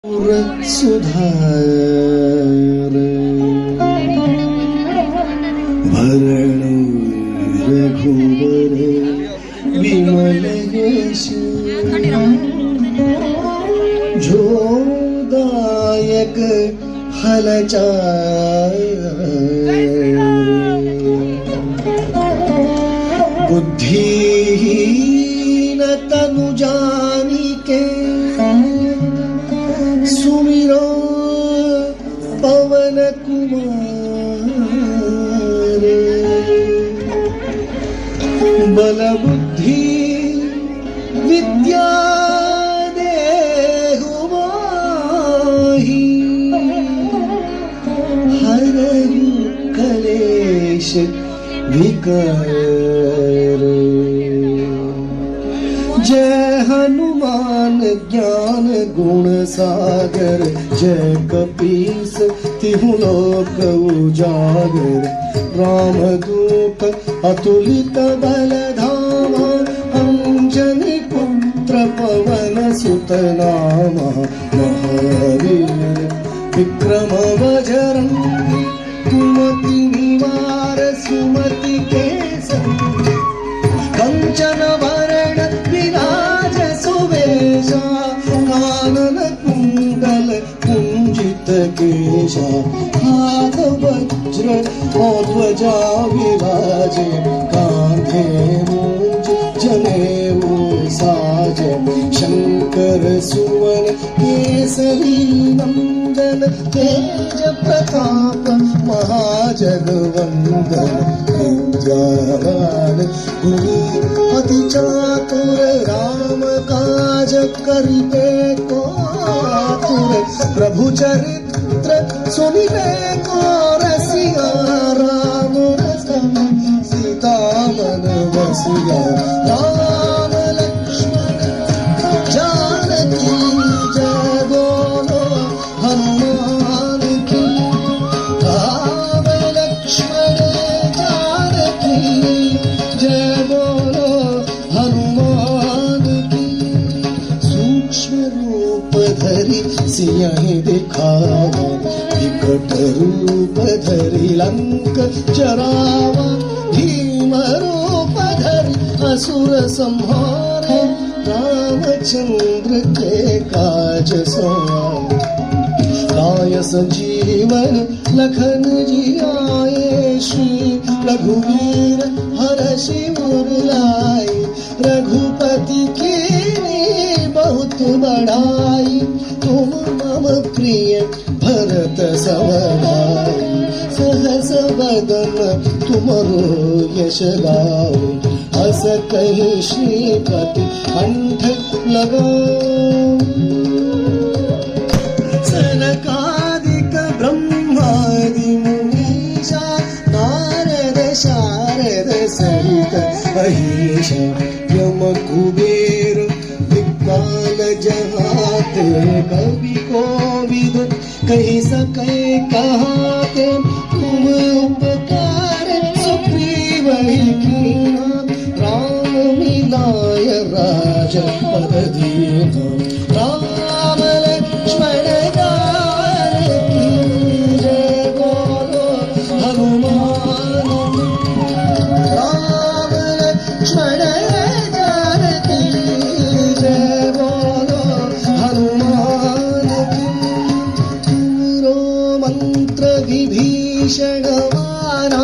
सुधार भरण रघुवर विमल यश झोदायक फलचार बुद्धिहीन तनु जानिके सुमिरो पवन कुमार बल बुद्धि विद्या देहु मोहि हरहु कलेश विकार। जय हनुमान ज्ञान गुण सागर जय कपीस तिहु लोक उजागर रामदूत अतुलित बल धामा अंजनी पुत्र पवन सुत नामा महावीर विक्रम बजरंगी कुमति निवार सुमति के संग कंचन वरण विराज सुवेशा कानन कुंडल कुंजित केशा हाथ वज्र और ध्वजा विराजे कांधे मूंज जनेऊ साजे शंकर सुवन केसरी नंदन तेज प्रताप महाजगवंदन विद्यावान गुणी अति चातुर राम काज करिबे को आतुर प्रभु चरित्र सुनिबे को रसिया राम रतन सीता मन बसिया राम लक्ष्मण जानकी जय बोलो हनुमान की राम लक्ष्मण जानकी जय बोलो हनुमान की। सूक्ष्म रूप धरि सियहि दिखावा विकट रूप धरि लंक जरावा भीम रूप धरि असुर संहारे रामचंद्र के काज सवारे लाय संजीवन लखन जी आए श्री रघुवीर हरषि उर लाए रघुपति की बहुत बड़ाई तुम मम प्रिय भरत सम भाई सहस बदन तुमरो यश गाओ अस कहि श्रीपति कंठ लगाओ। सनकादिक ब्रह्मादि मुनीषा नारद शारद सहित अहीशा यम कुबेर दिक्पाल जहात कवि कोविद कही सके कहाते तुम उपकार सुग्रीव कीना राम मिलाय राजपद दीना राम लक्ष्मण जानकी जय बोलो हनुमान राम लक्ष्मण जानकी जय बोलो हनुमान तुमरो मंत्र विभीषण माना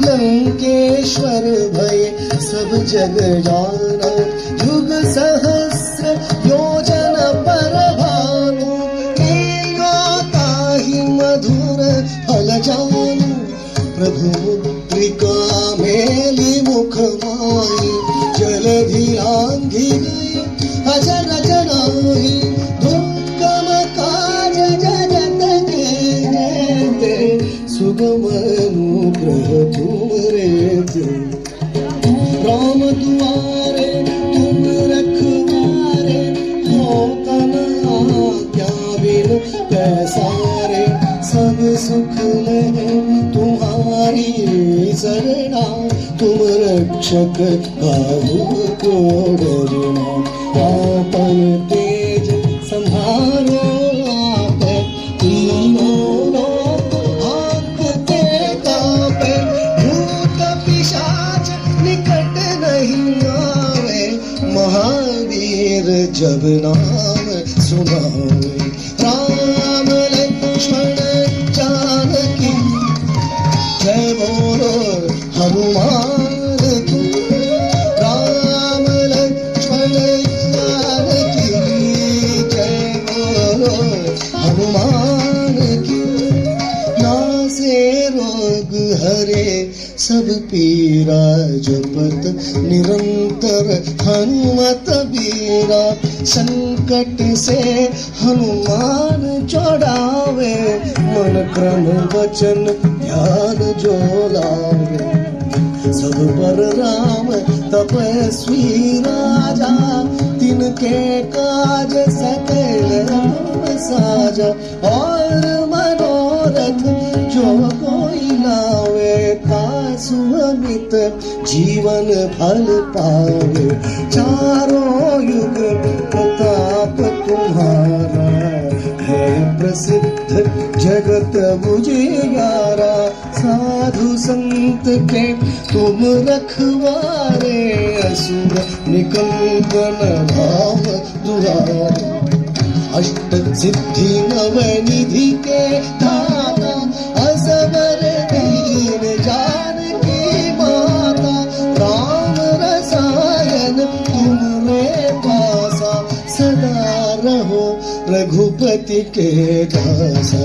लंकेश्वर भय सब जग जाना युग सहस्र योजन पर भानु ताहि मधुर फल जानु प्रभु मुद्रिका मेली मुख माई जलधि आंधी अजर जनाहि दुर्गम काज जगत के जेते सुगम अनुग्रह तुमरे राम दुआरे तुम रखवारे हो तना क्या बिन पैसारे सब सुख लहे तुम्हारी शरणा तुम रक्षक काहू को डरना आपन तेज संहारो हनुमान की। नासे रोग हरे सब पीरा, जपत निरंतर हनुमत बीरा। संकट से हनुमान छुड़ावे, मन क्रम वचन ध्यान जो लावे। सब पर राम तपस्वी राजा, तिनके काज सकल राम साजा। और मनोरथ जो कोई लावे, तासु अमित जीवन फल पावे। चारों युग प्रताप तुम्हारा, है प्रसिद्ध जगत उजियारा। साधु संत के तुम रखवारे, असुर निकंदन धाम दुआरे। अष्ट सिद्धि नवनिधि के दाता, असवर दीन जानकी माता। राम रसायन तुमरे पासा, सदा रहो रघुपति के दासा।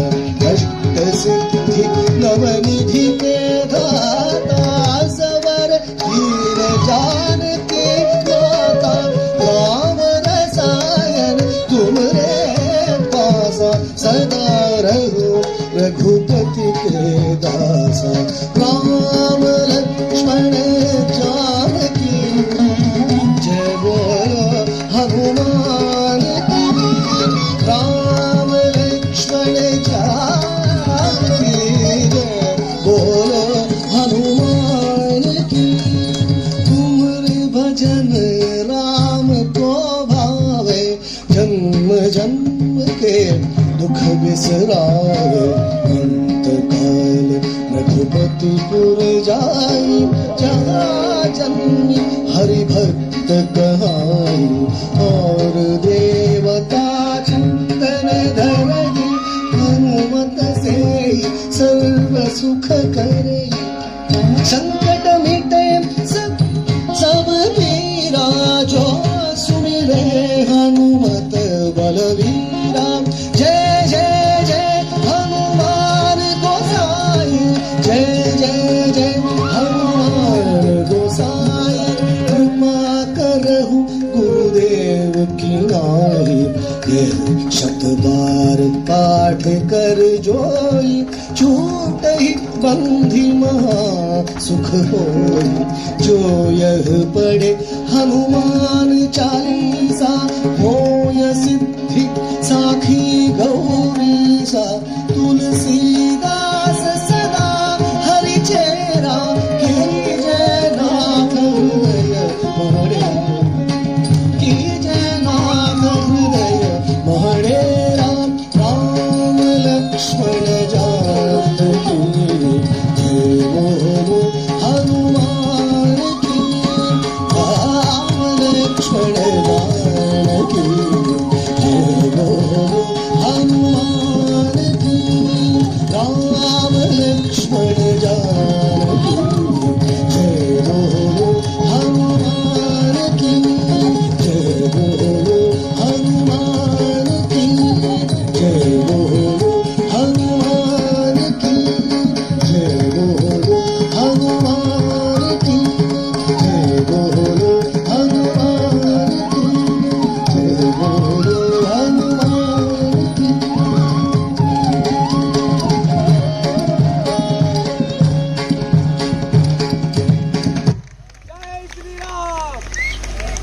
अष्ट सिद्धि नवनिधि के दाता, सवर दीन जानकी माता। राम रसायन तुमरे पासा, सदा रहो रघुपति के दासा। राम लक्ष्मण जानकी जय बोलो हनुमान की। राम लक्ष्मण जानकी जय बोलो हनुमान की। तुमरे भजन राम को भावे, जन्म जन्म के दुख बिसरावे। अंत काल रघुपतिपुर जाई, जहाँ जन्मी हरि भक्त कहाई। और देवता चिंतन धरई, हनुमत से सर्व सुख करे। संकट मिटे सब पीरा, जो सुमिरे हनुमत बलवीरा। जय जय जय हनुमान गोसाई, जय जय जय हनुमान गोसाई। कृपा करहु गुरुदेव की नाई, यह शत बार पाठ कर जोई। छूट ही बंधि महा सुख होई, जो यह पढ़े हनुमान चालीसा।